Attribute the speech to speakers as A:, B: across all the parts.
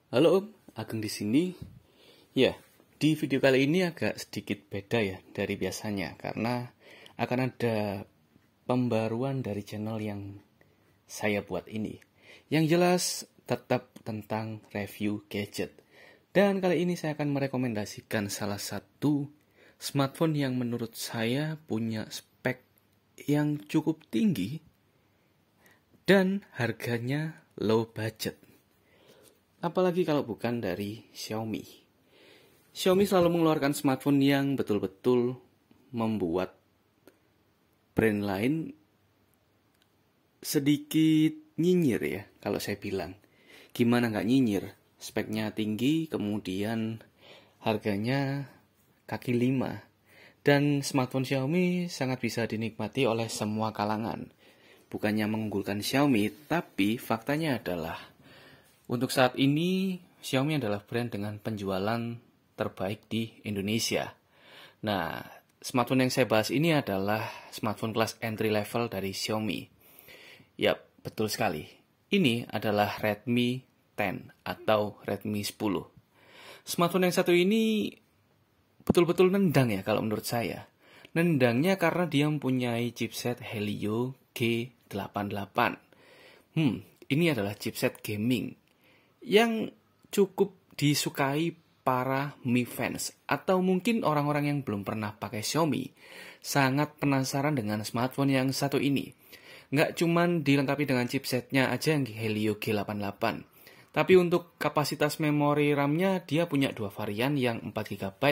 A: Halo Om, Ageng di sini. Ya, di video kali ini agak sedikit beda ya dari biasanya karena akan ada pembaruan dari channel yang saya buat ini. Yang jelas tetap tentang review gadget. Dan kali ini saya akan merekomendasikan salah satu smartphone yang menurut saya punya spek yang cukup tinggi dan harganya low budget. Apalagi kalau bukan dari Xiaomi. Xiaomi selalu mengeluarkan smartphone yang betul-betul membuat brand lain sedikit nyinyir ya, kalau saya bilang. Gimana nggak nyinyir? Speknya tinggi, kemudian harganya kaki lima. Dan smartphone Xiaomi sangat bisa dinikmati oleh semua kalangan. Bukannya mengunggulkan Xiaomi, tapi faktanya adalah untuk saat ini, Xiaomi adalah brand dengan penjualan terbaik di Indonesia. Nah, smartphone yang saya bahas ini adalah smartphone kelas entry level dari Xiaomi. Yap, betul sekali. Ini adalah Redmi 10 atau Redmi 10. Smartphone yang satu ini betul-betul nendang ya kalau menurut saya. Nendangnya karena dia mempunyai chipset Helio G88. Ini adalah chipset gaming yang cukup disukai para Mi fans atau mungkin orang-orang yang belum pernah pakai Xiaomi sangat penasaran dengan smartphone yang satu ini. Nggak cuman dilengkapi dengan chipsetnya aja yang Helio G88, tapi untuk kapasitas memori RAM-nya dia punya dua varian yang 4GB,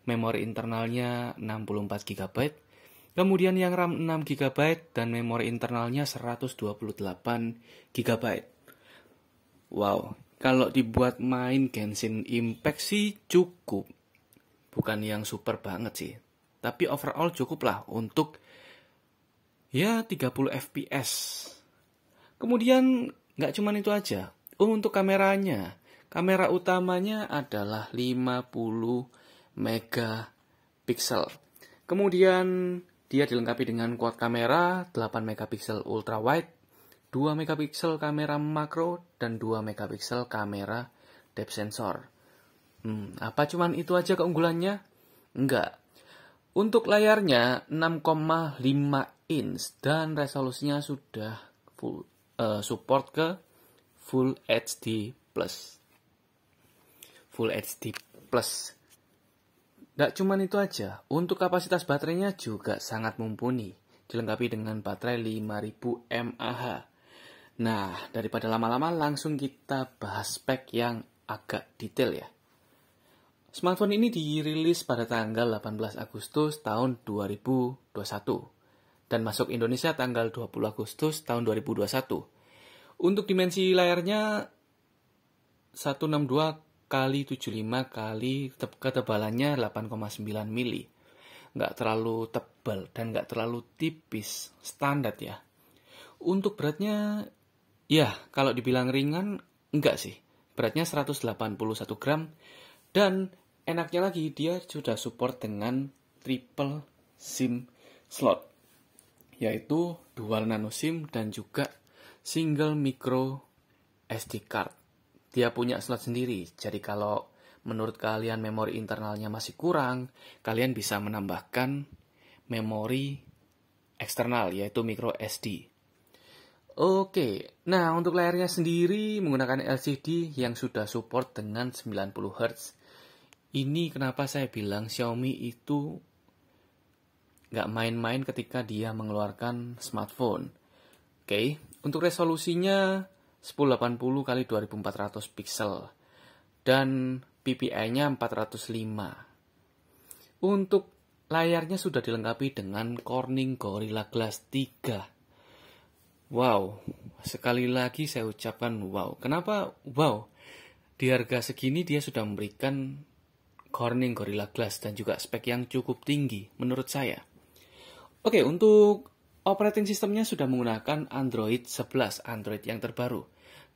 A: memori internalnya 64GB, kemudian yang RAM 6GB dan memori internalnya 128GB. Wow, kalau dibuat main Genshin Impact sih cukup. Bukan yang super banget sih. Tapi overall cukup lah untuk ya 30 fps. Kemudian nggak cuma itu aja. Untuk kameranya. Kamera utamanya adalah 50 megapiksel. Kemudian dia dilengkapi dengan quad kamera 8 megapiksel ultra wide, 2 megapiksel kamera makro, dan 2 megapiksel kamera depth sensor. Apa cuman itu aja keunggulannya? Enggak. Untuk layarnya 6,5 inch dan resolusinya sudah support ke Full HD+. Full HD+. Enggak cuman itu aja. Untuk kapasitas baterainya juga sangat mumpuni. Dilengkapi dengan baterai 5000 mAh. Nah, daripada lama-lama langsung kita bahas spek yang agak detail ya. Smartphone ini dirilis pada tanggal 18 Agustus tahun 2021 dan masuk Indonesia tanggal 20 Agustus tahun 2021. Untuk dimensi layarnya 162 kali 75 kali ketebalannya 8,9 mili. Nggak terlalu tebal dan nggak terlalu tipis, standar ya. Untuk beratnya, ya, kalau dibilang ringan, enggak sih. Beratnya 181 gram. Dan enaknya lagi, dia sudah support dengan triple SIM slot. Yaitu dual nano SIM dan juga single micro SD card. Dia punya slot sendiri. Jadi kalau menurut kalian memori internalnya masih kurang, kalian bisa menambahkan memori eksternal, yaitu micro SD. Oke, nah untuk layarnya sendiri menggunakan LCD yang sudah support dengan 90 Hz. Ini kenapa saya bilang Xiaomi itu nggak main-main ketika dia mengeluarkan smartphone. Oke, untuk resolusinya 1080 x 2400 pixel dan PPI-nya 405. Untuk layarnya sudah dilengkapi dengan Corning Gorilla Glass 3. Wow, sekali lagi saya ucapkan wow. Kenapa wow? Di harga segini dia sudah memberikan Corning Gorilla Glass dan juga spek yang cukup tinggi menurut saya. Oke, untuk operating sistemnya sudah menggunakan Android 11, Android yang terbaru.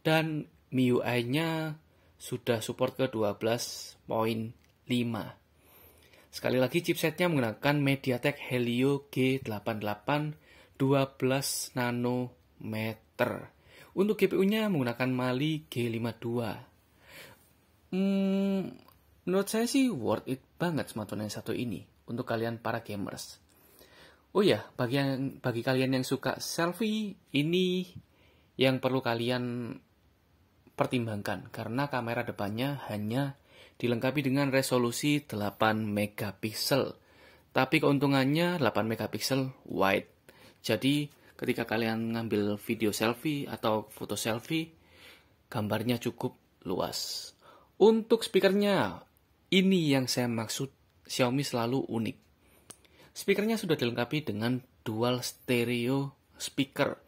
A: Dan MIUI-nya sudah support ke 12.5. Sekali lagi chipsetnya menggunakan MediaTek Helio G88 12 nanometer. Untuk GPU-nya menggunakan Mali G52. Menurut saya sih worth it banget smartphone yang satu ini untuk kalian para gamers. Oh ya, bagi kalian yang suka selfie, ini yang perlu kalian pertimbangkan karena kamera depannya hanya dilengkapi dengan resolusi 8 megapiksel. Tapi keuntungannya 8 megapiksel wide. Jadi ketika kalian ngambil video selfie atau foto selfie, gambarnya cukup luas. Untuk speakernya, ini yang saya maksud Xiaomi selalu unik. Speakernya sudah dilengkapi dengan dual stereo speaker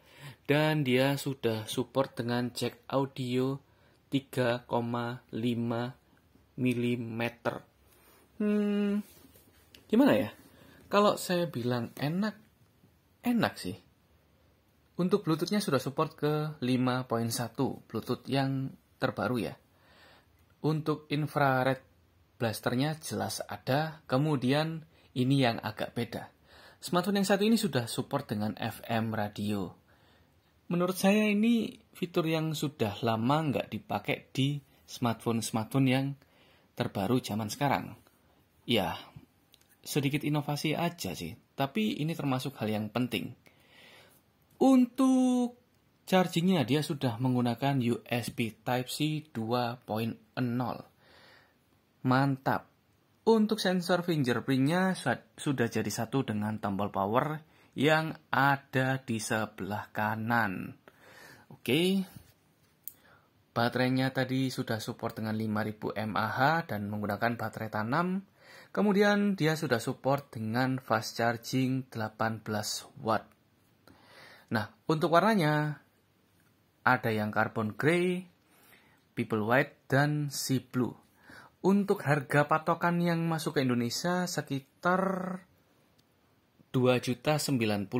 A: dan dia sudah support dengan jack audio 3,5 mm. Gimana ya? Kalau saya bilang enak sih. Untuk Bluetooth-nya sudah support ke 5.1, Bluetooth yang terbaru ya. Untuk infrared blasternya jelas ada, kemudian ini yang agak beda. Smartphone yang satu ini sudah support dengan FM radio. Menurut saya ini fitur yang sudah lama nggak dipakai di smartphone-smartphone yang terbaru zaman sekarang. Ya, sedikit inovasi aja sih, tapi ini termasuk hal yang penting. Untuk chargingnya dia sudah menggunakan USB Type-C 2.0. Mantap. Untuk sensor fingerprint-nya sudah jadi satu dengan tombol power yang ada di sebelah kanan. Oke. Baterainya tadi sudah support dengan 5000 mAh dan menggunakan baterai tanam. Kemudian dia sudah support dengan fast charging 18 watt. Nah, untuk warnanya ada yang carbon grey, people white, dan sea blue. Untuk harga patokan yang masuk ke Indonesia sekitar Rp2.099.000.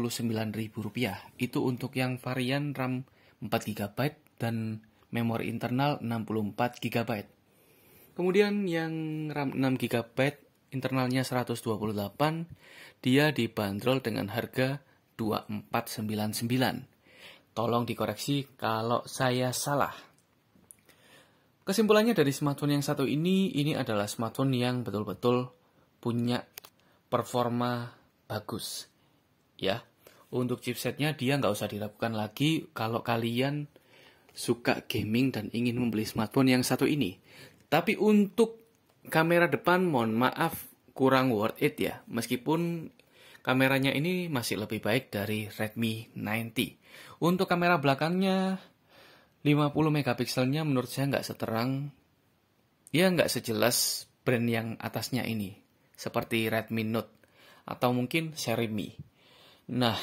A: Itu untuk yang varian RAM 4GB dan memori internal 64GB. Kemudian yang RAM 6GB internalnya 128, dia dibanderol dengan harga Rp2.499. Tolong dikoreksi kalau saya salah. Kesimpulannya dari smartphone yang satu ini adalah smartphone yang betul-betul punya performa bagus. Ya, untuk chipsetnya dia nggak usah diragukan lagi kalau kalian suka gaming dan ingin membeli smartphone yang satu ini. Tapi untuk kamera depan, mohon maaf, kurang worth it ya. Meskipun kameranya ini masih lebih baik dari Redmi 90. Untuk kamera belakangnya, 50 megapikselnya menurut saya nggak seterang, ya nggak sejelas brand yang atasnya ini, seperti Redmi Note atau mungkin seri Mi. Nah,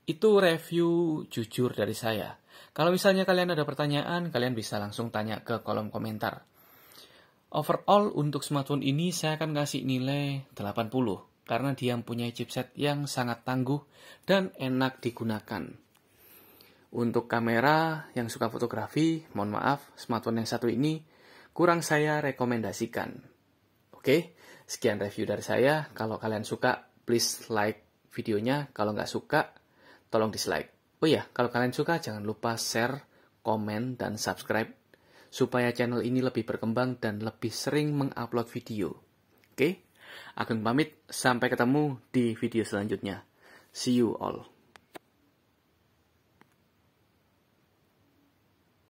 A: itu review jujur dari saya. Kalau misalnya kalian ada pertanyaan, kalian bisa langsung tanya ke kolom komentar. Overall untuk smartphone ini saya akan kasih nilai 80, karena dia mempunyai chipset yang sangat tangguh dan enak digunakan. Untuk kamera yang suka fotografi, mohon maaf, smartphone yang satu ini kurang saya rekomendasikan. Oke, sekian review dari saya. Kalau kalian suka, please like videonya. Kalau nggak suka, tolong dislike. Oh iya, kalau kalian suka, jangan lupa share, komen, dan subscribe, supaya channel ini lebih berkembang dan lebih sering mengupload video. Oke, Agung pamit, sampai ketemu di video selanjutnya. See you all.